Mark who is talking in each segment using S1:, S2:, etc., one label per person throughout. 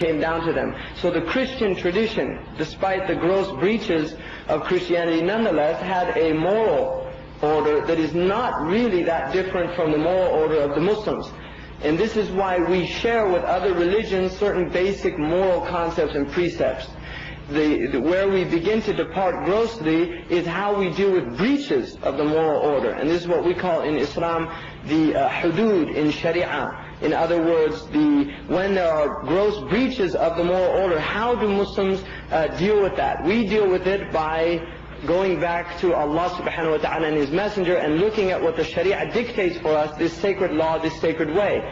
S1: came down to them. So the Christian tradition, despite the gross breaches of Christianity, nonetheless had a moral order that is not really that different from the moral order of the Muslims. And this is why we share with other religions certain basic moral concepts and precepts. Where we begin to depart grossly is how we deal with breaches of the moral order. And this is what we call in Islam the hudud in Sharia. In other words, when there are gross breaches of the moral order, how do Muslims deal with that? We deal with it by going back to Allah subhanahu wa ta'ala and His Messenger and looking at what the Sharia dictates for us, this sacred law, this sacred way.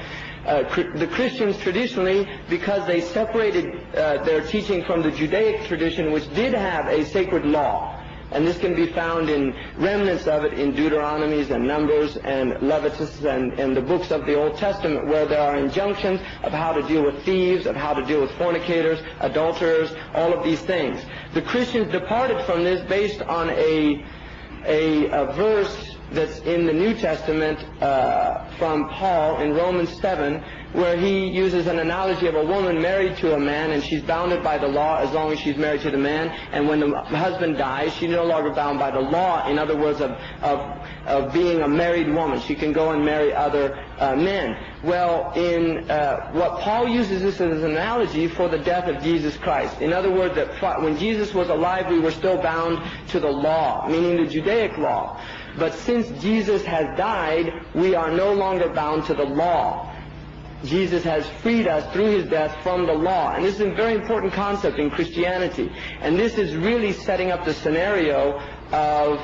S1: The Christians traditionally, because they separated their teaching from the Judaic tradition, which did have a sacred law, and this can be found in remnants of it in Deuteronomies and Numbers and Leviticus and the books of the Old Testament, where there are injunctions of how to deal with thieves, of how to deal with fornicators, adulterers, all of these things. The Christians departed from this based on a verse that's in the New Testament from Paul in Romans 7, where he uses an analogy of a woman married to a man, and she's bounded by the law as long as she's married to the man, and when the husband dies, she's no longer bound by the law, in other words, of being a married woman. She can go and marry other men. Well, what Paul uses this as an analogy for the death of Jesus Christ. In other words, that when Jesus was alive, we were still bound to the law, meaning the Judaic law. But since Jesus has died, we are no longer bound to the law. Jesus has freed us through His death from the law. And this is a very important concept in Christianity. And this is really setting up the scenario of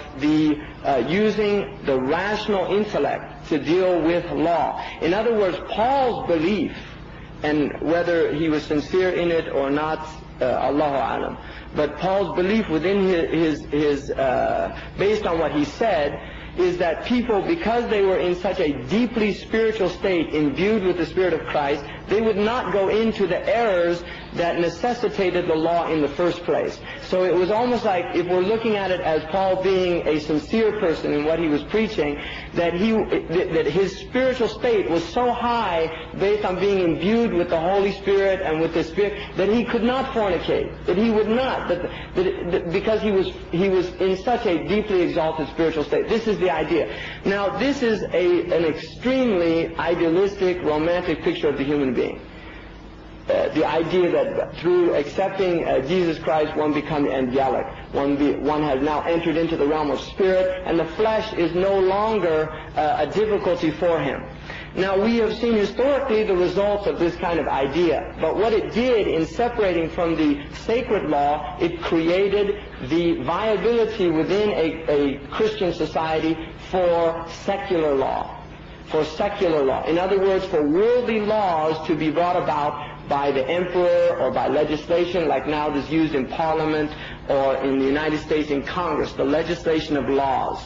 S1: using the rational intellect to deal with law. In other words, Paul's belief, and whether he was sincere in it or not, Allahu Alam, but Paul's belief within his based on what he said, is that people, because they were in such a deeply spiritual state, imbued with the Spirit of Christ, they would not go into the errors that necessitated the law in the first place. So it was almost like, if we're looking at it as Paul being a sincere person in what he was preaching, that his spiritual state was so high, based on being imbued with the Holy Spirit and with the Spirit, that he could not fornicate, that he would not, because he was in such a deeply exalted spiritual state. This is the idea. Now, this is an extremely idealistic, romantic picture of the human being. The idea that through accepting Jesus Christ, one becomes angelic. One has now entered into the realm of spirit, and the flesh is no longer a difficulty for him. Now, we have seen historically the results of this kind of idea, but what it did in separating from the sacred law, it created the viability within a Christian society for secular law. For secular law. In other words, for worldly laws to be brought about by the emperor or by legislation, like now it is used in Parliament or in the United States in Congress, the legislation of laws.